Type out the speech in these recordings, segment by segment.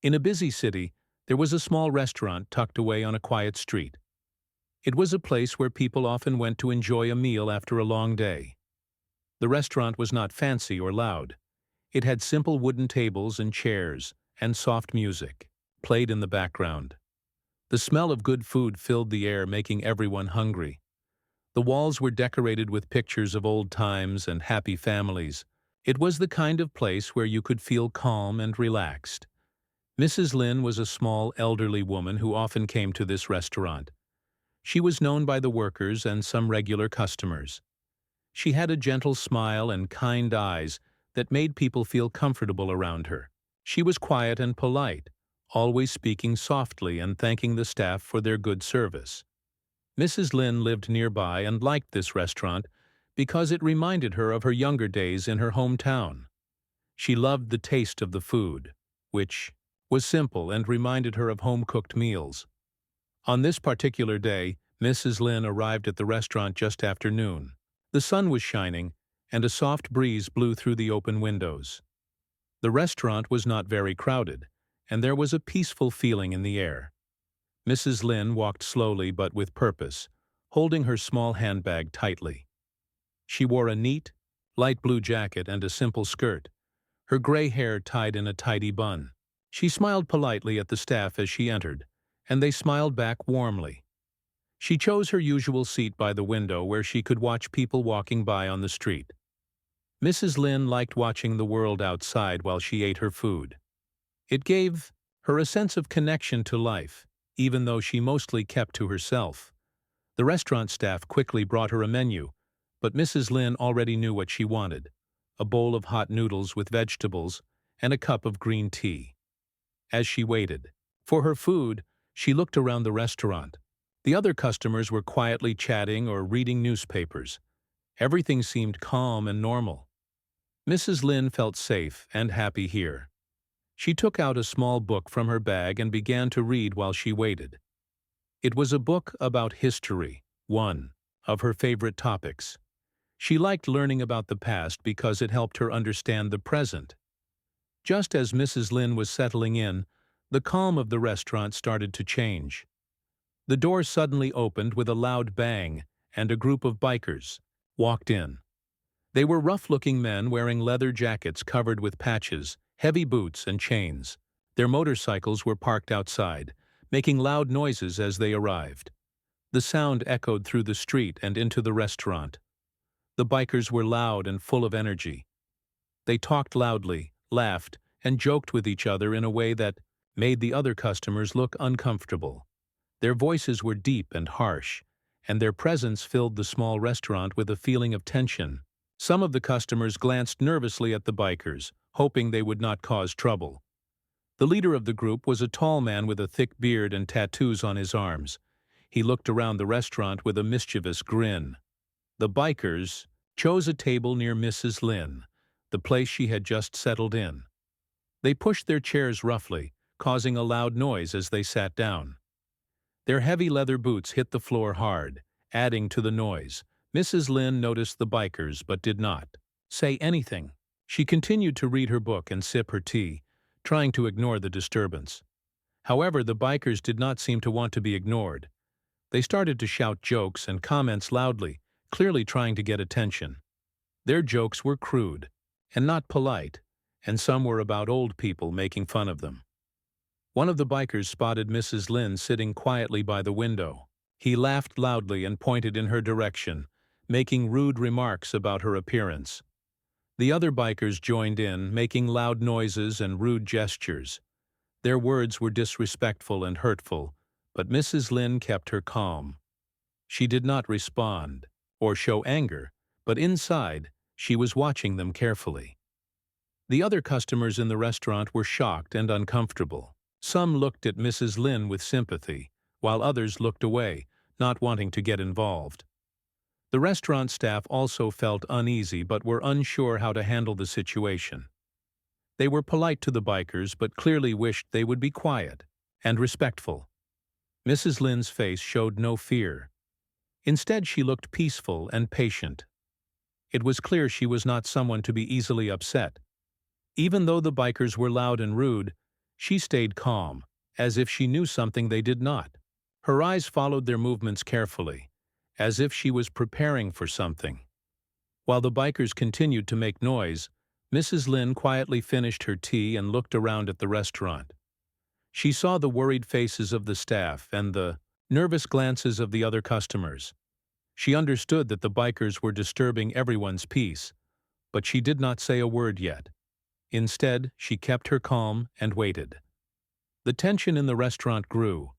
In a busy city, there was a small restaurant tucked away on a quiet street. It was a place where people often went to enjoy a meal after a long day. The restaurant was not fancy or loud. It had simple wooden tables and chairs, and soft music played in the background. The smell of good food filled the air, making everyone hungry. The walls were decorated with pictures of old times and happy families. It was the kind of place where you could feel calm and relaxed. Mrs. Lin was a small, elderly woman who often came to this restaurant. She was known by the workers and some regular customers. She had a gentle smile and kind eyes that made people feel comfortable around her. She was quiet and polite, always speaking softly and thanking the staff for their good service. Mrs. Lin lived nearby and liked this restaurant because it reminded her of her younger days in her hometown. She loved the taste of the food, which was simple and reminded her of home-cooked meals. On this particular day, Mrs. Lin arrived at the restaurant just after noon. The sun was shining, and a soft breeze blew through the open windows. The restaurant was not very crowded, and there was a peaceful feeling in the air. Mrs. Lin walked slowly but with purpose, holding her small handbag tightly. She wore a neat, light blue jacket and a simple skirt, her gray hair tied in a tidy bun. She smiled politely at the staff as she entered, and they smiled back warmly. She chose her usual seat by the window where she could watch people walking by on the street. Mrs. Lin liked watching the world outside while she ate her food. It gave her a sense of connection to life, even though she mostly kept to herself. The restaurant staff quickly brought her a menu, but Mrs. Lin already knew what she wanted: a bowl of hot noodles with vegetables and a cup of green tea. As she waited for her food, she looked around the restaurant. The other customers were quietly chatting or reading newspapers. Everything seemed calm and normal. Mrs. Lin felt safe and happy here. She took out a small book from her bag and began to read while she waited. It was a book about history, one of her favorite topics. She liked learning about the past because it helped her understand the present. Just as Mrs. Lin was settling in, the calm of the restaurant started to change. The door suddenly opened with a loud bang, and a group of bikers walked in. They were rough-looking men wearing leather jackets covered with patches, heavy boots, and chains. Their motorcycles were parked outside, making loud noises as they arrived. The sound echoed through the street and into the restaurant. The bikers were loud and full of energy. They talked loudly, laughed, and joked with each other in a way that made the other customers look uncomfortable. Their voices were deep and harsh, and their presence filled the small restaurant with a feeling of tension. Some of the customers glanced nervously at the bikers, hoping they would not cause trouble. The leader of the group was a tall man with a thick beard and tattoos on his arms. He looked around the restaurant with a mischievous grin. The bikers chose a table near Mrs. Lin, the place she had just settled in. They pushed their chairs roughly, causing a loud noise as they sat down. Their heavy leather boots hit the floor hard, adding to the noise. Mrs. Lin noticed the bikers but did not say anything. She continued to read her book and sip her tea, trying to ignore the disturbance. However, the bikers did not seem to want to be ignored. They started to shout jokes and comments loudly, clearly trying to get attention. Their jokes were crude and not polite, and some were about old people, making fun of them. One of the bikers spotted Mrs. Lin sitting quietly by the window. He laughed loudly and pointed in her direction, making rude remarks about her appearance. The other bikers joined in, making loud noises and rude gestures. Their words were disrespectful and hurtful, but Mrs. Lin kept her calm. She did not respond or show anger, but inside, she was watching them carefully. The other customers in the restaurant were shocked and uncomfortable. Some looked at Mrs. Lin with sympathy, while others looked away, not wanting to get involved. The restaurant staff also felt uneasy but were unsure how to handle the situation. They were polite to the bikers but clearly wished they would be quiet and respectful. Mrs. Lin's face showed no fear. Instead, she looked peaceful and patient. It was clear she was not someone to be easily upset. Even though the bikers were loud and rude, She stayed calm, as if she knew something they did not. Her eyes followed their movements carefully, as if she was preparing for something. While the bikers continued to make noise, Mrs. Lin quietly finished her tea and looked around at the restaurant. She saw the worried faces of the staff and the nervous glances of the other customers. She understood that the bikers were disturbing everyone's peace, but she did not say a word yet. Instead, she kept her calm and waited. The tension in the restaurant grew.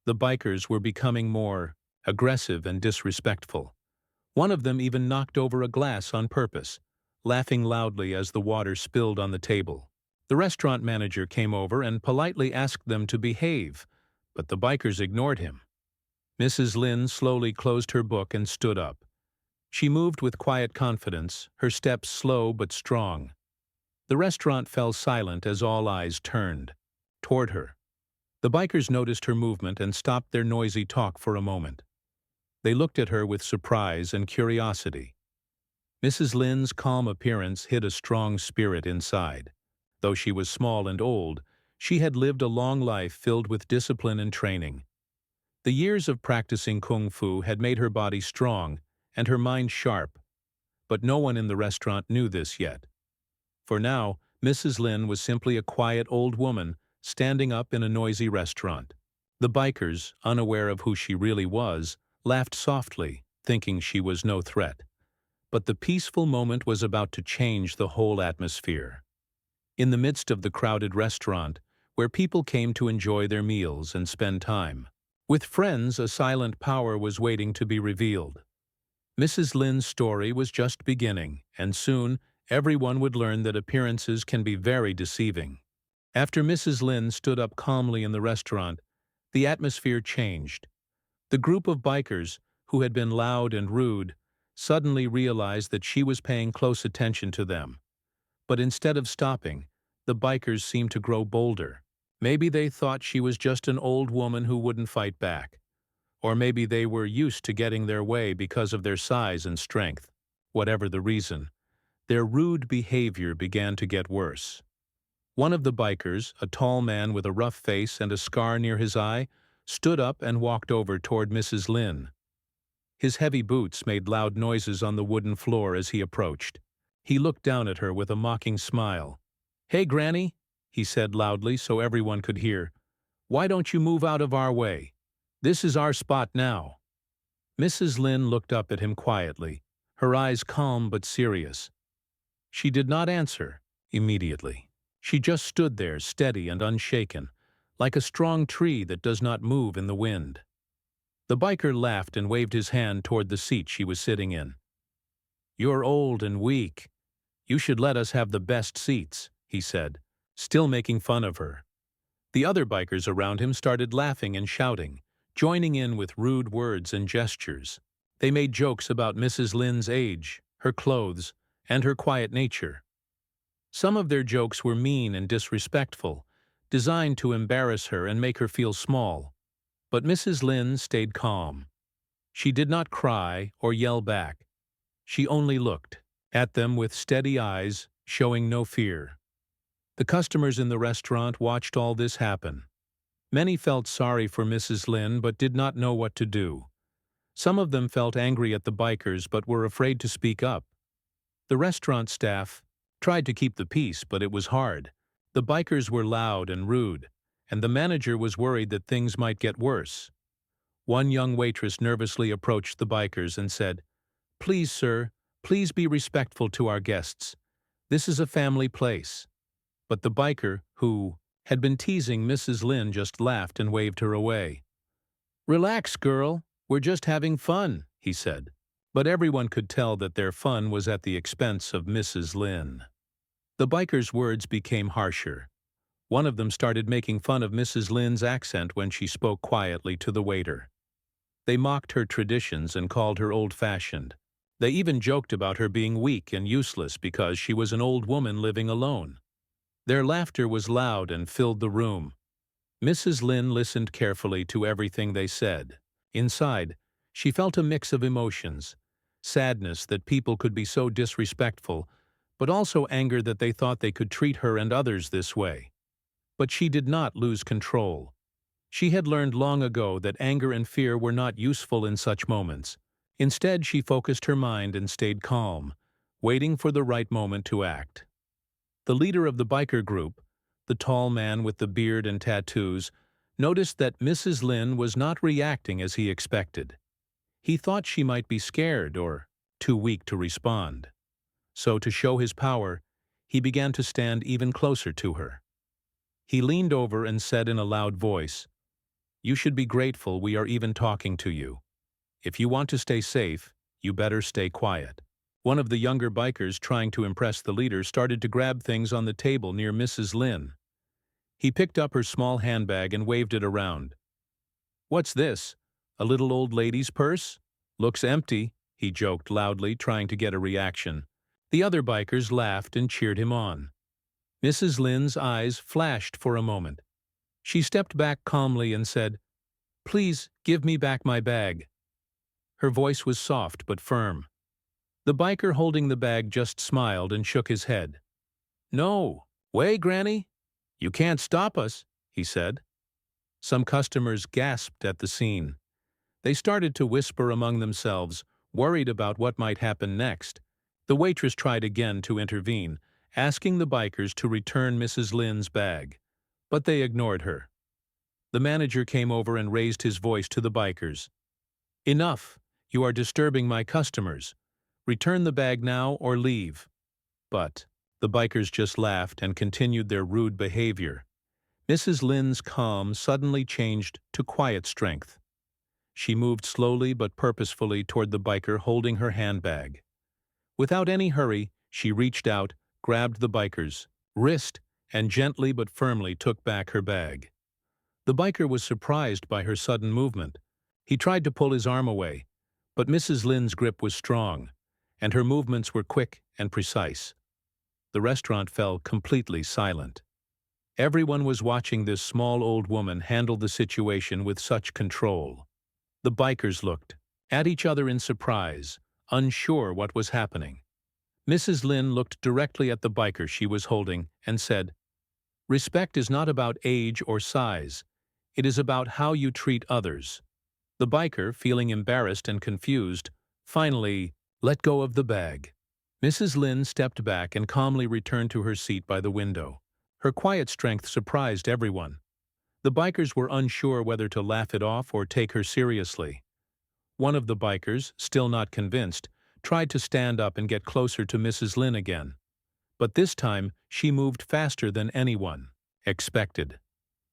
The bikers were becoming more aggressive and disrespectful. One of them even knocked over a glass on purpose, laughing loudly as the water spilled on the table. The restaurant manager came over and politely asked them to behave, but the bikers ignored him. Mrs. Lin slowly closed her book and stood up. She moved with quiet confidence, her steps slow but strong. The restaurant fell silent as all eyes turned toward her. The bikers noticed her movement and stopped their noisy talk for a moment. They looked at her with surprise and curiosity. Mrs. Lin's calm appearance hid a strong spirit inside. Though she was small and old, she had lived a long life filled with discipline and training. The years of practicing Kungfu had made her body strong and her mind sharp, but no one in the restaurant knew this yet. For now, Mrs. Lin was simply a quiet old woman standing up in a noisy restaurant. The bikers, unaware of who she really was, laughed softly, thinking she was no threat. But the peaceful moment was about to change the whole atmosphere. In the midst of the crowded restaurant, where people came to enjoy their meals and spend time with friends, a silent power was waiting to be revealed. Mrs. Lin's story was just beginning, and soon everyone would learn that appearances can be very deceiving. After Mrs. Lin stood up calmly in the restaurant, the atmosphere changed. The group of bikers, who had been loud and rude, suddenly realized that she was paying close attention to them. But instead of stopping, the bikers seemed to grow bolder. Maybe they thought she was just an old woman who wouldn't fight back. Or maybe they were used to getting their way because of their size and strength. Whatever the reason, their rude behavior began to get worse. One of the bikers, a tall man with a rough face and a scar near his eye, stood up and walked over toward Mrs. Lin. His heavy boots made loud noises on the wooden floor as he approached. He looked down at her with a mocking smile. "Hey, Granny," he said loudly so everyone could hear. "Why don't you move out of our way? This is our spot now." Mrs. Lin looked up at him quietly, her eyes calm but serious. She did not answer immediately. She just stood there, steady and unshaken, like a strong tree that does not move in the wind. The biker laughed and waved his hand toward the seat she was sitting in. "You're old and weak. You should let us have the best seats," he said, still making fun of her. The other bikers around him started laughing and shouting, joining in with rude words and gestures. They made jokes about Mrs. Lin's age, her clothes, and her quiet nature. Some of their jokes were mean and disrespectful, designed to embarrass her and make her feel small. But Mrs. Lin stayed calm. She did not cry or yell back. She only looked at them with steady eyes, showing no fear. The customers in the restaurant watched all this happen. Many felt sorry for Mrs. Lin but did not know what to do. Some of them felt angry at the bikers but were afraid to speak up. The restaurant staff tried to keep the peace, but it was hard. The bikers were loud and rude, and the manager was worried that things might get worse. One young waitress nervously approached the bikers and said, "Please, sir, please be respectful to our guests. This is a family place." But the biker, who had been teasing Mrs. Lin, just laughed and waved her away. "Relax, girl. We're just having fun," he said. But everyone could tell that their fun was at the expense of Mrs. Lin. The biker's words became harsher. One of them started making fun of Mrs. Lin's accent when she spoke quietly to the waiter. They mocked her traditions and called her old-fashioned. They even joked about her being weak and useless because she was an old woman living alone. Their laughter was loud and filled the room. Mrs. Lin listened carefully to everything they said. Inside, she felt a mix of emotions: sadness that people could be so disrespectful, but also anger that they thought they could treat her and others this way. But she did not lose control. She had learned long ago that anger and fear were not useful in such moments. Instead, she focused her mind and stayed calm, waiting for the right moment to act. The leader of the biker group, the tall man with the beard and tattoos, noticed that Mrs. Lin was not reacting as he expected. He thought she might be scared or too weak to respond. So, to show his power, he began to stand even closer to her. He leaned over and said in a loud voice, "You should be grateful we are even talking to you. If you want to stay safe, you better stay quiet." One of the younger bikers, trying to impress the leader, started to grab things on the table near Mrs. Lin. He picked up her small handbag and waved it around. "What's this? A little old lady's purse? Looks empty," he joked loudly, trying to get a reaction. The other bikers laughed and cheered him on. Mrs. Lin's eyes flashed for a moment. She stepped back calmly and said, "Please give me back my bag." Her voice was soft but firm. The biker holding the bag just smiled and shook his head. "No way, Granny. You can't stop us," he said. Some customers gasped at the scene. They started to whisper among themselves, worried about what might happen next. The waitress tried again to intervene, asking the bikers to return Mrs. Lin's bag, but they ignored her. The manager came over and raised his voice to the bikers. "Enough! You are disturbing my customers. Return the bag now or leave." But the bikers just laughed and continued their rude behavior. Mrs. Lin's calm suddenly changed to quiet strength. She moved slowly but purposefully toward the biker holding her handbag. Without any hurry, she reached out, grabbed the biker's wrist, and gently but firmly took back her bag. The biker was surprised by her sudden movement. He tried to pull his arm away, but Mrs. Lin's grip was strong, and her movements were quick and precise. The restaurant fell completely silent. Everyone was watching this small old woman handle the situation with such control. The bikers looked at each other in surprise, unsure what was happening. Mrs. Lin looked directly at the biker she was holding and said, "Respect is not about age or size. It is about how you treat others." The biker, feeling embarrassed and confused, finally let go of the bag. Mrs. Lin stepped back and calmly returned to her seat by the window. Her quiet strength surprised everyone. The bikers were unsure whether to laugh it off or take her seriously. One of the bikers, still not convinced, tried to stand up and get closer to Mrs. Lin again. But this time, she moved faster than anyone expected.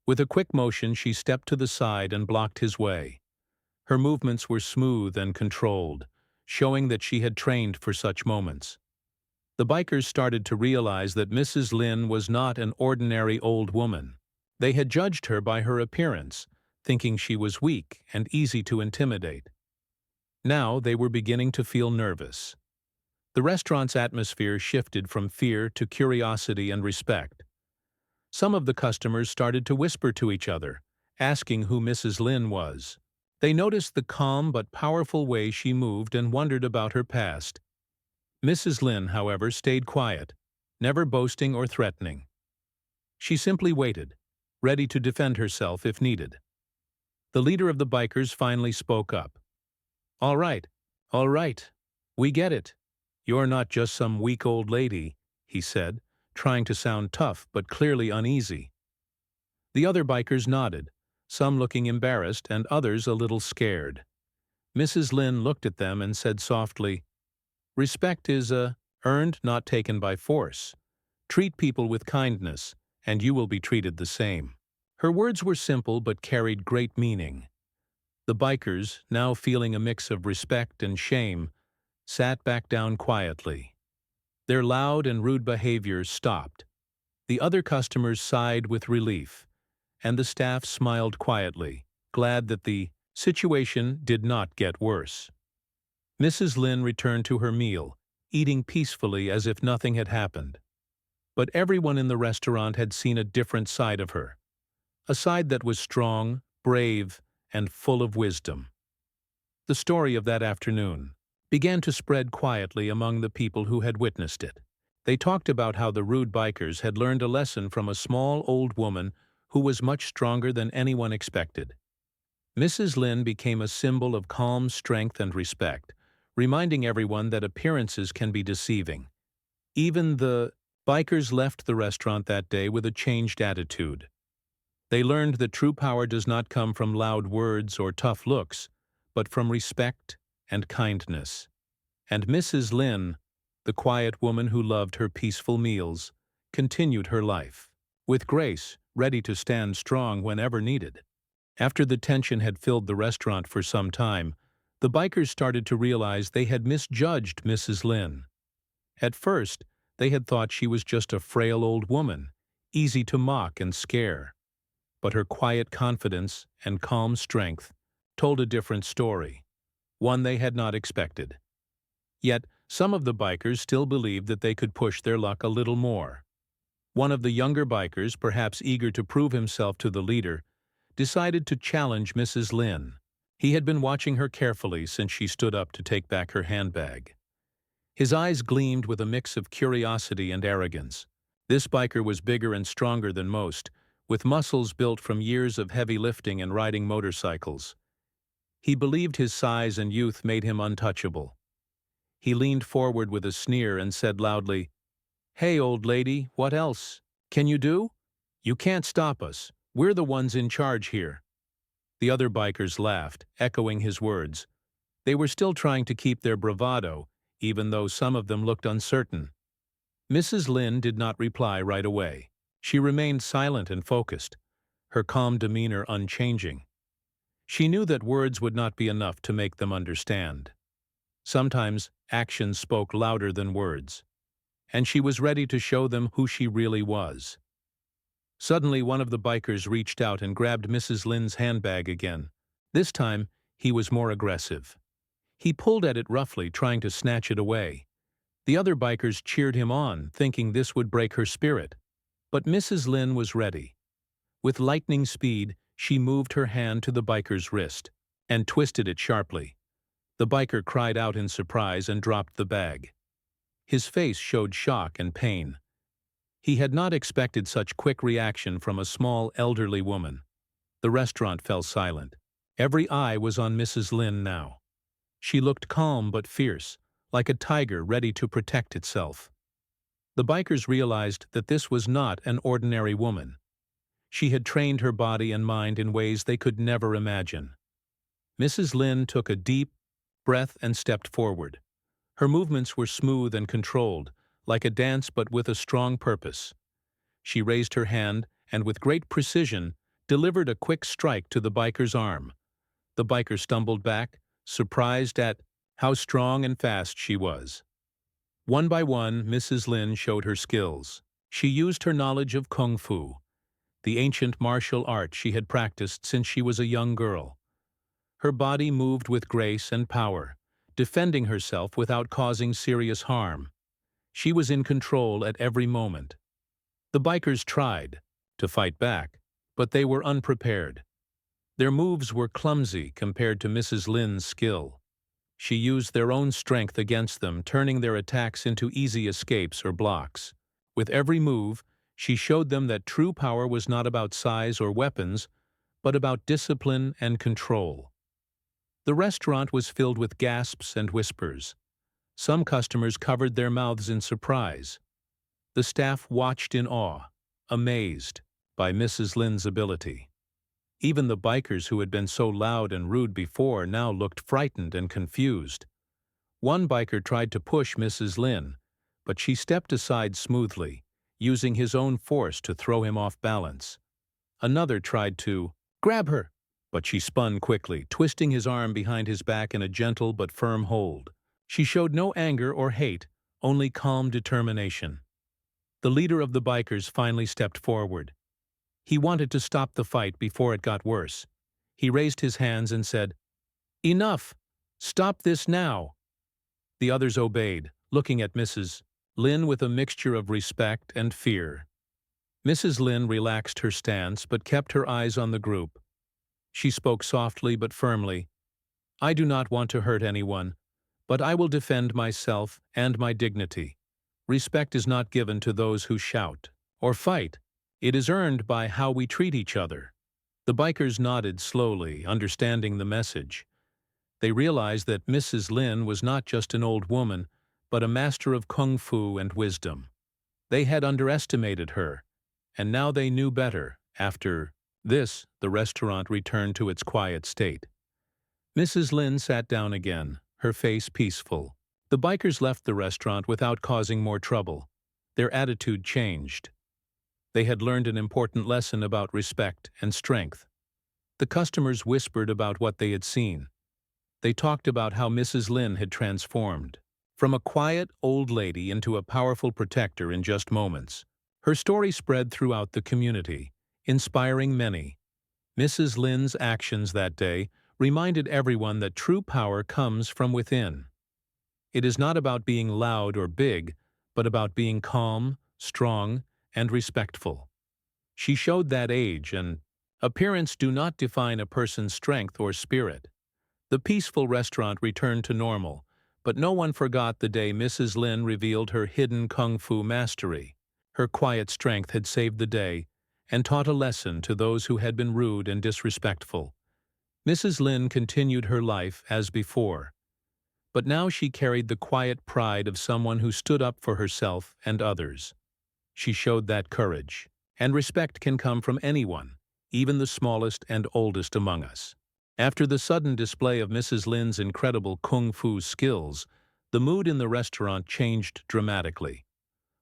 With a quick motion, she stepped to the side and blocked his way. Her movements were smooth and controlled, showing that she had trained for such moments. The bikers started to realize that Mrs. Lin was not an ordinary old woman. They had judged her by her appearance, thinking she was weak and easy to intimidate. Now they were beginning to feel nervous. The restaurant's atmosphere shifted from fear to curiosity and respect. Some of the customers started to whisper to each other, asking who Mrs. Lin was. They noticed the calm but powerful way she moved and wondered about her past. Mrs. Lin, however, stayed quiet, never boasting or threatening. She simply waited, ready to defend herself if needed. The leader of the bikers finally spoke up. All right, we get it. You're not just some weak old lady," he said, trying to sound tough but clearly uneasy. The other bikers nodded, some looking embarrassed and others a little scared. Mrs. Lin looked at them and said softly, "Respect is earned, not taken by force. Treat people with kindness, and you will be treated the same." Her words were simple but carried great meaning. The bikers, now feeling a mix of respect and shame, sat back down quietly. Their loud and rude behavior stopped. The other customers sighed with relief, and the staff smiled quietly, glad that the situation did not get worse. Mrs. Lin returned to her meal, eating peacefully as if nothing had happened. But everyone in the restaurant had seen a different side of her, a side that was strong, brave, and full of wisdom. The story of that afternoon began to spread quietly among the people who had witnessed it. They talked about how the rude bikers had learned a lesson from a small old woman who was much stronger than anyone expected. Mrs. Lin became a symbol of calm strength and respect, reminding everyone that appearances can be deceiving. Even the bikers left the restaurant that day with a changed attitude. They learned that true power does not come from loud words or tough looks, but from respect and kindness. And Mrs. Lin, the quiet woman who loved her peaceful meals, continued her life, with grace, ready to stand strong whenever needed. After the tension had filled the restaurant for some time, the bikers started to realize they had misjudged Mrs. Lin. At first, they had thought she was just a frail old woman, easy to mock and scare. But her quiet confidence and calm strength told a different story, one they had not expected. Yet, some of the bikers still believed that they could push their luck a little more. One of the younger bikers, perhaps eager to prove himself to the leader, decided to challenge Mrs. Lin. He had been watching her carefully since she stood up to take back her handbag. His eyes gleamed with a mix of curiosity and arrogance. This biker was bigger and stronger than most, with muscles built from years of heavy lifting and riding motorcycles. He believed his size and youth made him untouchable. He leaned forward with a sneer and said loudly, "Hey, old lady, what else can you do? You can't stop us. We're the ones in charge here." The other bikers laughed, echoing his words. They were still trying to keep their bravado, even though some of them looked uncertain. Mrs. Lin did not reply right away. She remained silent and focused, her calm demeanor unchanging. She knew that words would not be enough to make them understand. Sometimes actions spoke louder than words, and she was ready to show them who she really was. Suddenly, one of the bikers reached out and grabbed Mrs. Lin's handbag again. This time, he was more aggressive. He pulled at it roughly, trying to snatch it away. The other bikers cheered him on, thinking this would break her spirit. But Mrs. Lin was ready. With lightning speed, she moved her hand to the biker's wrist and twisted it sharply. The biker cried out in surprise and dropped the bag. His face showed shock and pain. He had not expected such quick reaction from a small, elderly woman. The restaurant fell silent. Every eye was on Mrs. Lin now. She looked calm but fierce, like a tiger ready to protect itself. The bikers realized that this was not an ordinary woman. She had trained her body and mind in ways they could never imagine. Mrs. Lin took a deep breath and stepped forward. Her movements were smooth and controlled, like a dance but with a strong purpose. She raised her hand and, with great precision, delivered a quick strike to the biker's arm. The biker stumbled back, surprised at how strong and fast she was. One by one, Mrs. Lin showed her skills. She used her knowledge of Kungfu, the ancient martial art she had practiced since she was a young girl. Her body moved with grace and power, defending herself without causing serious harm. She was in control at every moment. The bikers tried to fight back, but they were unprepared. Their moves were clumsy compared to Mrs. Lin's skill. She used their own strength against them, turning their attacks into easy escapes or blocks. With every move, she showed them that true power was not about size or weapons, but about discipline and control. The restaurant was filled with gasps and whispers. Some customers covered their mouths in surprise. The staff watched in awe, amazed by Mrs. Lin's ability. Even the bikers who had been so loud and rude before now looked frightened and confused. One biker tried to push Mrs. Lin, but she stepped aside smoothly, using his own force to throw him off balance. Another tried to grab her, but she spun quickly, twisting his arm behind his back in a gentle but firm hold. She showed no anger or hate, only calm determination. The leader of the bikers finally stepped forward. He wanted to stop the fight before it got worse. He raised his hands and said, "Enough! Stop this now!" The others obeyed, looking at Mrs. Lin with a mixture of respect and fear. Mrs. Lin relaxed her stance but kept her eyes on the group. She spoke softly but firmly. "I do not want to hurt anyone, but I will defend myself and my dignity. Respect is not given to those who shout or fight. It is earned by how we treat each other. The bikers nodded slowly, understanding the message. They realized that Mrs. Lin was not just an old woman, but a master of kung fu and wisdom. They had underestimated her, and now they knew better. After this, the restaurant returned to its quiet state. Mrs. Lin sat down again, her face peaceful. The bikers left the restaurant without causing more trouble. Their attitude changed. They had learned an important lesson about respect and strength. The customers whispered about what they had seen. They talked about how Mrs. Lin had transformed from a quiet old lady into a powerful protector in just moments. Her story spread throughout the community, inspiring many. Mrs. Lin's actions that day reminded everyone that true power comes from within. It is not about being loud or big, but about being calm, strong, and respectful. She showed that age and appearance do not define a person's strength or spirit. The peaceful restaurant returned to normal, but no one forgot the day Mrs. Lin revealed her hidden kung fu mastery. Her quiet strength had saved the day and taught a lesson to those who had been rude and disrespectful. Mrs. Lin continued her life as before, but now she carried the quiet pride of someone who stood up for herself and others. She showed that courage and respect can come from anyone, even the smallest and oldest among us. After the sudden display of Mrs. Lin's incredible kung fu skills, the mood in the restaurant changed dramatically.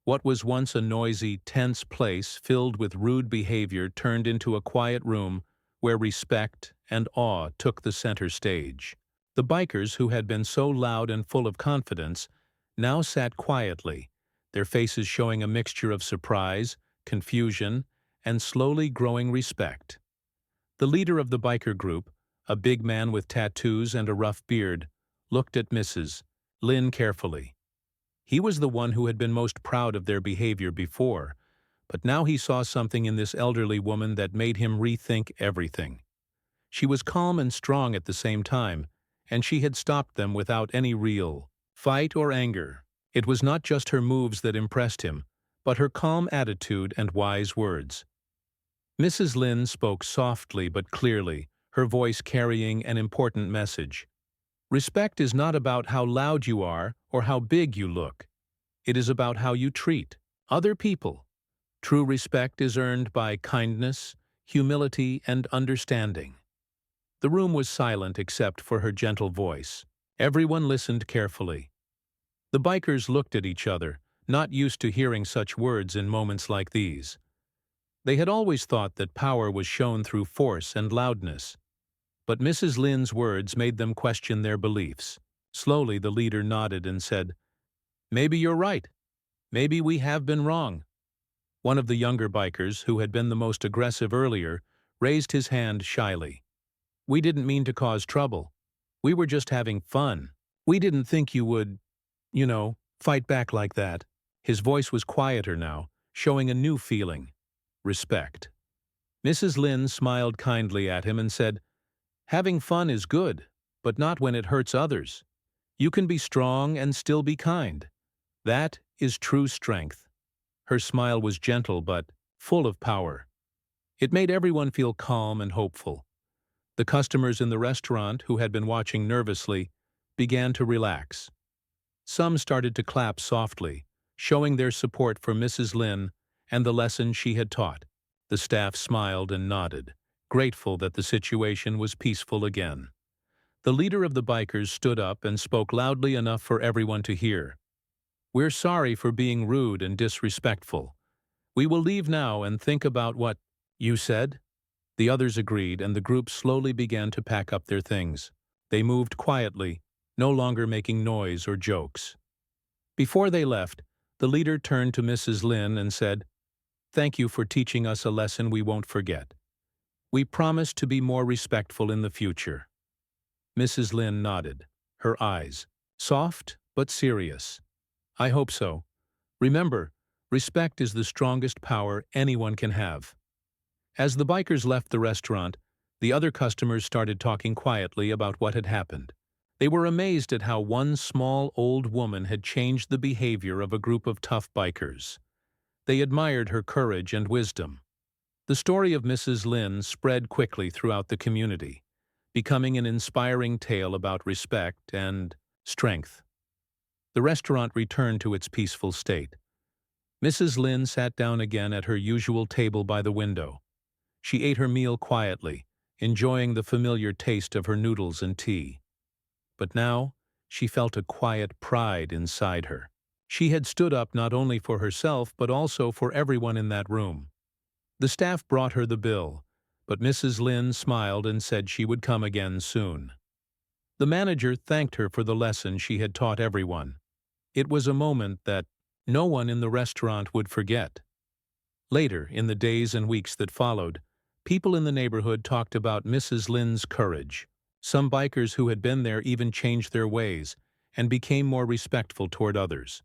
What was once a noisy, tense place filled with rude behavior turned into a quiet room where respect and awe took the center stage. The bikers, who had been so loud and full of confidence, now sat quietly, their faces showing a mixture of surprise, confusion, and slowly growing respect. The leader of the biker group, a big man with tattoos and a rough beard, looked at Mrs. Lin carefully. He was the one who had been most proud of their behavior before, but now he saw something in this elderly woman that made him rethink everything. She was calm and strong at the same time, and she had stopped them without any real fight or anger. It was not just her moves that impressed him, but her calm attitude and wise words. Mrs. Lin spoke softly but clearly, her voice carrying an important message. Respect is not about how loud you are or how big you look. It is about how you treat other people. True respect is earned by kindness, humility, and understanding. The room was silent except for her gentle voice. Everyone listened carefully. The bikers looked at each other, not used to hearing such words in moments like these. They had always thought that power was shown through force and loudness. But Mrs. Lin's words made them question their beliefs. Slowly the leader nodded and said, "Maybe you're right. Maybe we have been wrong." One of the younger bikers, who had been the most aggressive earlier, raised his hand shyly. "We didn't mean to cause trouble. We were just having fun. We didn't think you would, fight back like that." His voice was quieter now, showing a new feeling: respect. Mrs. Lin smiled kindly at him and said, "Having fun is good, but not when it hurts others. You can be strong and still be kind. That is true strength." Her smile was gentle but full of power. It made everyone feel calm and hopeful. The customers in the restaurant, who had been watching nervously, began to relax. Some started to clap softly, showing their support for Mrs. Lin and the lesson she had taught. The staff smiled and nodded, grateful that the situation was peaceful again. The leader of the bikers stood up and spoke loudly enough for everyone to hear. "We're sorry for being rude and disrespectful. We will leave now and think about what you said." The others agreed, and the group slowly began to pack up their things. They moved quietly, no longer making noise or jokes. Before they left, the leader turned to Mrs. Lin and said, "Thank you for teaching us a lesson we won't forget. We promise to be more respectful in the future." Mrs. Lin nodded, her eyes soft but serious. "I hope so. Remember, respect is the strongest power anyone can have." As the bikers left the restaurant, the other customers started talking quietly about what had happened. They were amazed at how one small old woman had changed the behavior of a group of tough bikers. They admired her courage and wisdom. The story of Mrs. Lin spread quickly throughout the community, becoming an inspiring tale about respect and strength. The restaurant returned to its peaceful state. Mrs. Lin sat down again at her usual table by the window. She ate her meal quietly, enjoying the familiar taste of her noodles and tea. But now, she felt a quiet pride inside her. She had stood up not only for herself but also for everyone in that room. The staff brought her the bill, but Mrs. Lin smiled and said she would come again soon. The manager thanked her for the lesson she had taught everyone. It was a moment that no one in the restaurant would forget. Later, in the days and weeks that followed, people in the neighborhood talked about Mrs. Lin's courage. Some bikers who had been there even changed their ways and became more respectful toward others.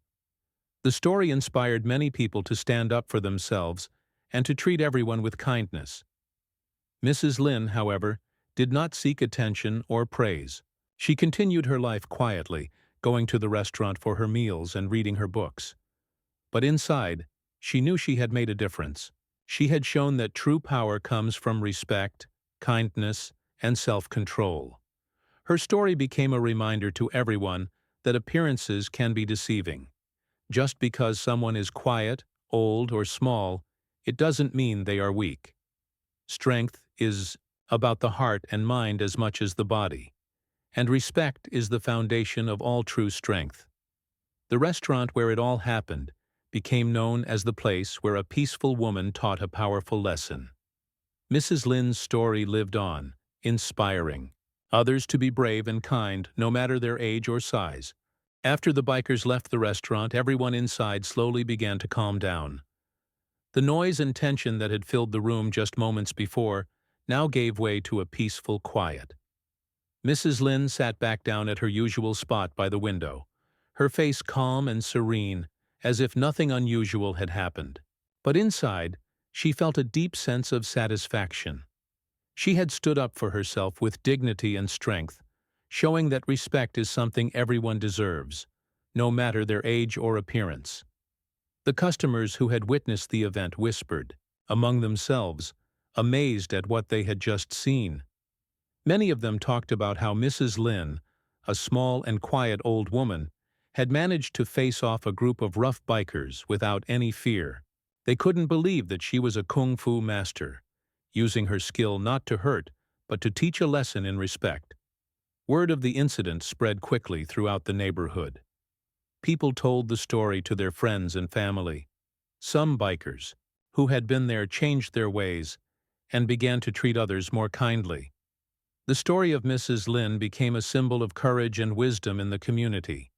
The story inspired many people to stand up for themselves and to treat everyone with kindness. Mrs. Lin, however, did not seek attention or praise. She continued her life quietly, going to the restaurant for her meals and reading her books. But inside, she knew she had made a difference. She had shown that true power comes from respect, kindness, and self-control. Her story became a reminder to everyone that appearances can be deceiving. Just because someone is quiet, old, or small, it doesn't mean they are weak. Strength is about the heart and mind as much as the body, and respect is the foundation of all true strength. The restaurant where it all happened became known as the place where a peaceful woman taught a powerful lesson. Mrs. Lin's story lived on, inspiring others to be brave and kind no matter their age or size. After the bikers left the restaurant, everyone inside slowly began to calm down. The noise and tension that had filled the room just moments before now gave way to a peaceful quiet. Mrs. Lin sat back down at her usual spot by the window, her face calm and serene, as if nothing unusual had happened. But inside, she felt a deep sense of satisfaction. She had stood up for herself with dignity and strength, showing that respect is something everyone deserves, no matter their age or appearance. The customers who had witnessed the event whispered, among themselves, amazed at what they had just seen. Many of them talked about how Mrs. Lin, a small and quiet old woman, had managed to face off a group of rough bikers without any fear. They couldn't believe that she was a Kungfu master, using her skill not to hurt, but to teach a lesson in respect. Word of the incident spread quickly throughout the neighborhood. People told the story to their friends and family. Some bikers, who had been there, changed their ways and began to treat others more kindly. The story of Mrs. Lin became a symbol of courage and wisdom in the community.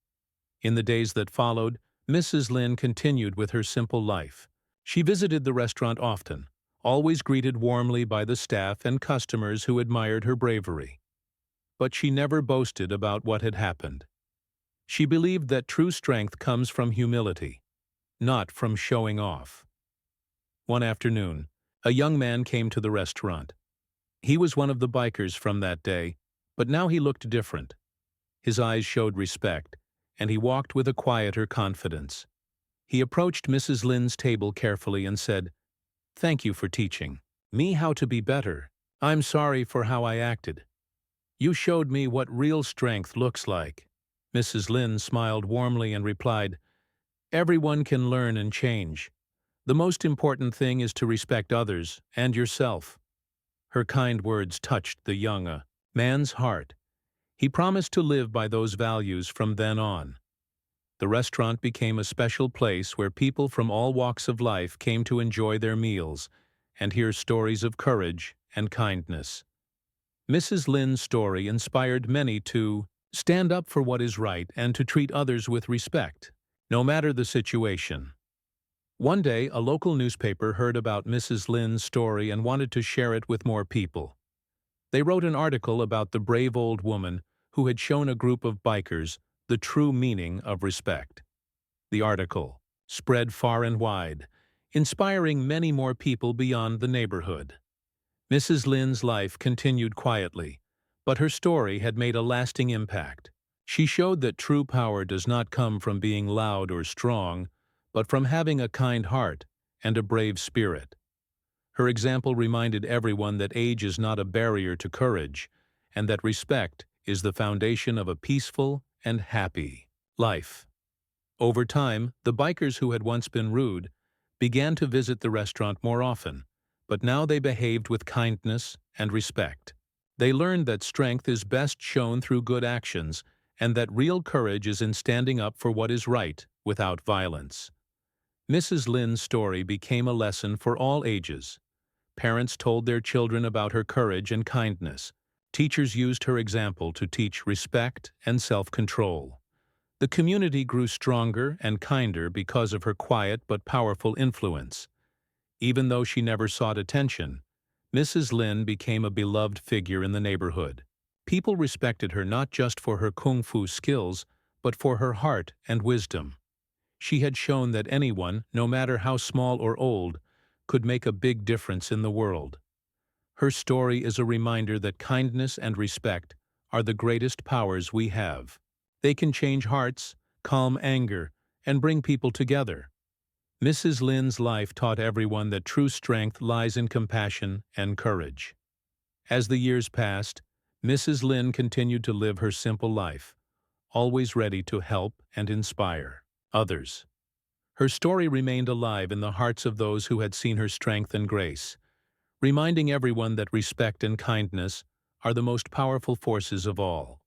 In the days that followed, Mrs. Lin continued with her simple life. She visited the restaurant often, always greeted warmly by the staff and customers who admired her bravery. But she never boasted about what had happened. She believed that true strength comes from humility, not from showing off. One afternoon, a young man came to the restaurant. He was one of the bikers from that day, but now he looked different. His eyes showed respect, and he walked with a quieter confidence. He approached Mrs. Lin's table carefully and said, "Thank you for teaching me how to be better. I'm sorry for how I acted. You showed me what real strength looks like." Mrs. Lin smiled warmly and replied, "Everyone can learn and change. The most important thing is to respect others and yourself." Her kind words touched the young man's heart. He promised to live by those values from then on. The restaurant became a special place where people from all walks of life came to enjoy their meals and hear stories of courage and kindness. Mrs. Lin's story inspired many to stand up for what is right and to treat others with respect, no matter the situation. One day, a local newspaper heard about Mrs. Lin's story and wanted to share it with more people. They wrote an article about the brave old woman who had shown a group of bikers the true meaning of respect. The article spread far and wide, inspiring many more people beyond the neighborhood. Mrs. Lin's life continued quietly, But her story had made a lasting impact. She showed that true power does not come from being loud or strong, but from having a kind heart and a brave spirit. Her example reminded everyone that age is not a barrier to courage, and that respect is the foundation of a peaceful and happy life. Over time, the bikers who had once been rude began to visit the restaurant more often, but now they behaved with kindness and respect. They learned that strength is best shown through good actions, and that real courage is in standing up for what is right without violence. Mrs. Lin's story became a lesson for all ages. Parents told their children about her courage and kindness. Teachers used her example to teach respect and self-control. The community grew stronger and kinder because of her quiet but powerful influence. Even though she never sought attention, Mrs. Lin became a beloved figure in the neighborhood. People respected her not just for her Kungfu skills, but for her heart and wisdom. She had shown that anyone, no matter how small or old, could make a big difference in the world. Her story is a reminder that kindness and respect are the greatest powers we have. They can change hearts, calm anger, and bring people together. Mrs. Lin's life taught everyone that true strength lies in compassion and courage. As the years passed, Mrs. Lin continued to live her simple life, always ready to help and inspire others. Her story remained alive in the hearts of those who had seen her strength and grace, reminding everyone that respect and kindness are the most powerful forces of all.